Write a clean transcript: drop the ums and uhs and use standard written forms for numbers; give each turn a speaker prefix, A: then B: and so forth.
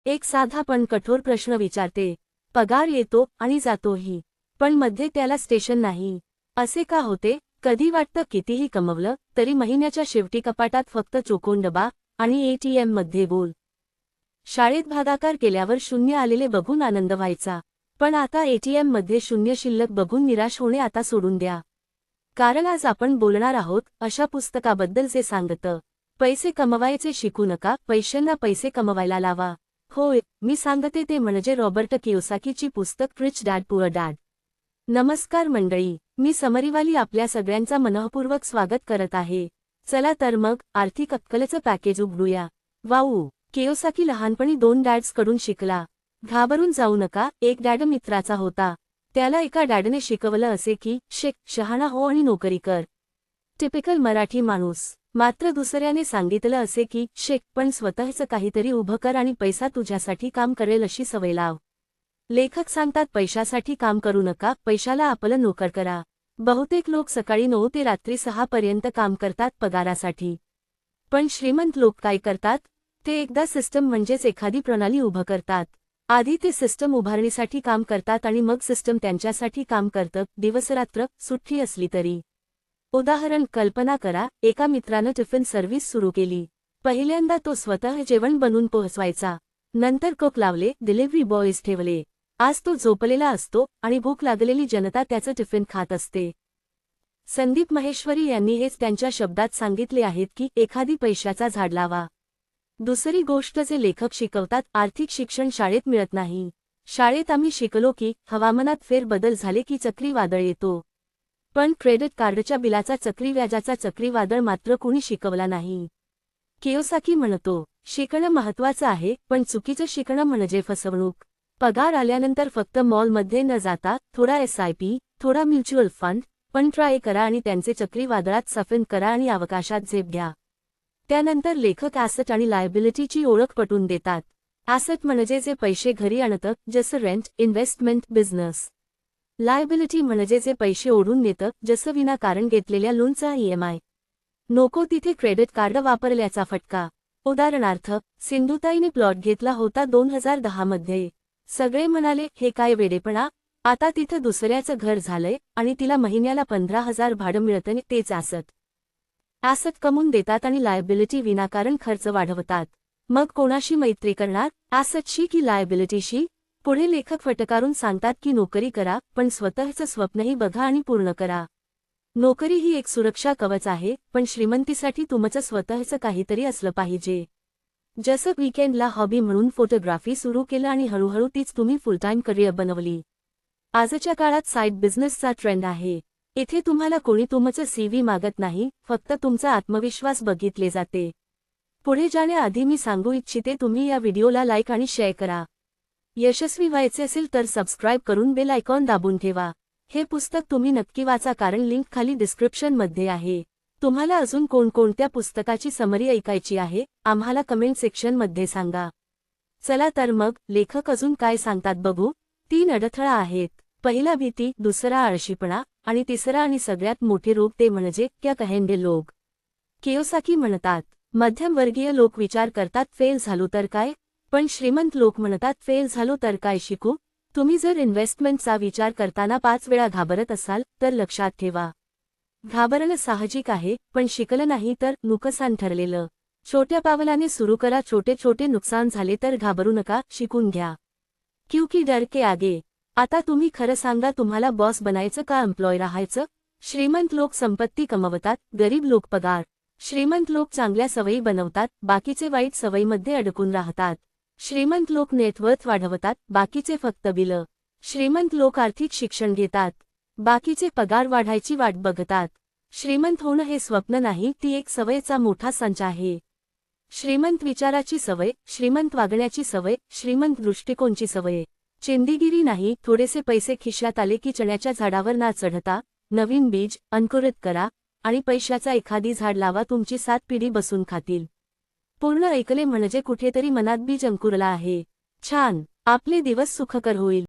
A: एक साधा पण कठोर प्रश्न विचारते. पगार येतो आणि जातोही, पण मध्ये त्याला स्टेशन नाही. असे का होते? कधी वाटतं कितीही कमवलं तरी महिन्याच्या शेवटी कपाटात फक्त चोकोन डबा आणि ATM मध्ये बोल. शाळेत भागाकार केल्यावर शून्य आलेले बघून आनंद व्हायचा, पण आता ATM मध्ये शून्य शिल्लक बघून निराश होणे आता सोडून द्या. कारण आज आपण बोलणार आहोत अशा पुस्तकाबद्दल जे सांगतं, पैसे कमवायचे शिकू नका, पैशांना पैसे कमवायला लावा. होय, मी सांगते ते म्हणजे रॉबर्ट कियोसाकीची पुस्तक रिच डॅड पुअर डॅड. नमस्कार मंडळी, मी समरीवाली आपल्या सगळ्यांचा मनःपूर्वक स्वागत करत आहे. चला तर मग आर्थिक अक्कलेचं पॅकेज उघडूया. वाऊ, कियोसाकी लहानपणी 2 डॅड्सकडून शिकला. घाबरून जाऊ नका, एक डॅड मित्राचा होता. त्याला एका डॅडने शिकवलं असे की शिक, शहाणा हो आणि नोकरी कर. टिपिकल मराठी माणूस. मात्र दुसऱ्याने सांगितलं असे की शिक, पण स्वतःचं काहीतरी उभं कर आणि पैसा तुझ्यासाठी काम करेल अशी सवय लाव. लेखक सांगतात पैशासाठी काम करू नका, पैशाला आपलं नोकर करा. बहुतेक लोक सकाळी 9 ते रात्री 6 पर्यंत काम करतात पगारासाठी. पण श्रीमंत लोक काय करतात? ते एकदा सिस्टम म्हणजेच एखादी प्रणाली उभं करतात. आधी ते सिस्टम उभारणीसाठी काम करतात आणि मग सिस्टम त्यांच्यासाठी काम करतं, दिवसरात्र, सुट्टी असली तरी. उदाहरण कल्पना करा, एका मित्रानं टिफिन सर्व्हिस सुरू केली. पहिल्यांदा तो स्वतः जेवण बनवून पोहोचवायचा. नंतर कुक लावले, डिलिव्हरी बॉयज ठेवले. आज तो झोपलेला असतो आणि भूक लागलेली जनता त्याचं टिफिन खात असते. संदीप महेश्वरी यांनी हेच त्यांच्या शब्दात सांगितले आहेत की एखादी पैशाचा झाड लावा. दुसरी गोष्ट जे लेखक शिकवतात, आर्थिक शिक्षण शाळेत मिळत नाही. शाळेत आम्ही शिकलो की हवामानात फेरबदल झाले की चक्रीवादळ येतो. पण क्रेडिट कार्डच्या बिलाचा चक्रीव्याजाचा चक्रीवादळ मात्र कुणी शिकवला नाही. कियोसाकी म्हणतो, शिकणं महत्त्वाचं आहे, पण चुकीचं शिकणं म्हणजे फसवणूक. पगार आल्यानंतर फक्त मॉलमध्ये न जाता थोडा SIP, थोडा म्युच्युअल फंड पण ट्राय करा आणि त्यांचे चक्रीवादळात सफिन करा आणि अवकाशात झेप घ्या. त्यानंतर लेखक ॲसेट आणि लायबिलिटीची ओळख पटवून देतात. ॲसेट म्हणजे जे पैसे घरी आणतं, जसं रेंट, इन्व्हेस्टमेंट, बिझनेस. लायबिलिटी म्हणजे जे पैसे ओढून नेतं, जसं विनाकारण घेतलेल्या लोनचा EMI. नको तिथे क्रेडिट कार्ड वापरल्याचा फटका. उदाहरणार्थ, सिंधुताईने प्लॉट घेतला होता 2010 मध्ये. सगळे म्हणाले हे काय वेडेपणा, आता तिथं दुसऱ्याचं घर झालंय आणि तिला महिन्याला 15,000 भाडं मिळतं. तेच ॲसेट कमवून देतात आणि लायबिलिटी विनाकारण खर्च वाढवतात. मग कोणाशी मैत्री करणार, ॲसेटशी की लायबिलिटीशी? पुढे लेखक फटकारून सांगतात की नोकरी करा, पण स्वतःचं स्वप्नही बघा आणि पूर्ण करा. नोकरी ही एक सुरक्षा कवच आहे, पण श्रीमंतीसाठी तुमचं स्वतःचं काहीतरी असलं पाहिजे. जसं वीकेंडला हॉबी म्हणून फोटोग्राफी सुरू केलं आणि हळूहळू तीच तुम्ही फुल टाइम करिअर बनवली. आजच्या काळात साईड बिझनेसचा ट्रेंड आहे. इथे तुम्हाला कोणी तुमचं CV मागत नाही, फक्त तुमचा आत्मविश्वास बघितले जाते. पुढे जाण्याआधी मी सांगू इच्छिते, तुम्ही या व्हिडिओला लाईक आणि शेअर करा. यशस्वी व्हायचे असेल तर सबस्क्राईब करून बेल आयकॉन दाबून ठेवा. हे पुस्तक तुम्ही नक्की वाचा, कारण लिंक खाली डिस्क्रिप्शनमध्ये आहे. तुम्हाला अजून कोणकोणत्या पुस्तकाची समरी ऐकायची आहे, आम्हाला कमेंट सेक्शनमध्ये सांगा. चला तर मग लेखक अजून काय सांगतात बघू. 3 अडथळा आहेत. पहिला भीती, दुसरा आळशीपणा आणि तिसरा आणि सगळ्यात मोठे रोग ते म्हणजे क्या कहेंगे लोग. कियोसाकी म्हणतात, मध्यमवर्गीय लोक विचार करतात फेल झालो तर काय, पण श्रीमंत लोक म्हणतात फेल झालो तर काय शिकू. तुम्ही जर इन्व्हेस्टमेंटचा विचार करताना 5 वेळा घाबरत असाल तर लक्षात ठेवा, घाबरणं साहजिक आहे, पण शिकलं नाही तर नुकसान ठरलेलं. छोट्या पावलाने सुरू करा, छोटे छोटे नुकसान झाले तर घाबरू नका, शिकून घ्या. क्योंकि डर के आगे. आता तुम्ही खरं सांगा, तुम्हाला बॉस बनायचं का एम्प्लॉय राहायचं? श्रीमंत लोक संपत्ती कमवतात, गरीब लोक पगार. श्रीमंत लोक चांगल्या सवयी बनवतात, बाकीचे वाईट सवयीमध्ये अडकून राहतात. श्रीमंत लोक नेटवर्थ वाढवतात, बाकीचे फक्त बिलं. श्रीमंत लोक आर्थिक शिक्षण घेतात, बाकीचे पगार वाढायची वाट बघतात. श्रीमंत होणं हे स्वप्न नाही, ती एक सवयीचा मोठा संच आहे. श्रीमंत विचाराची सवय, श्रीमंत वागण्याची सवय, श्रीमंत दृष्टिकोनची सवय. चिंदीगिरी नाही. थोडेसे पैसे खिशात आले की चण्याच्या झाडावर ना चढता नवीन बीज अंकुरित करा आणि पैशाचा एखादी झाड लावा, तुमची 7 पिढी बसून खातील. पूर्ण ऐकले म्हणजे कुठेतरी मनात बीज अंकुरला आहे. छान, आपले दिवस सुखकर होईल.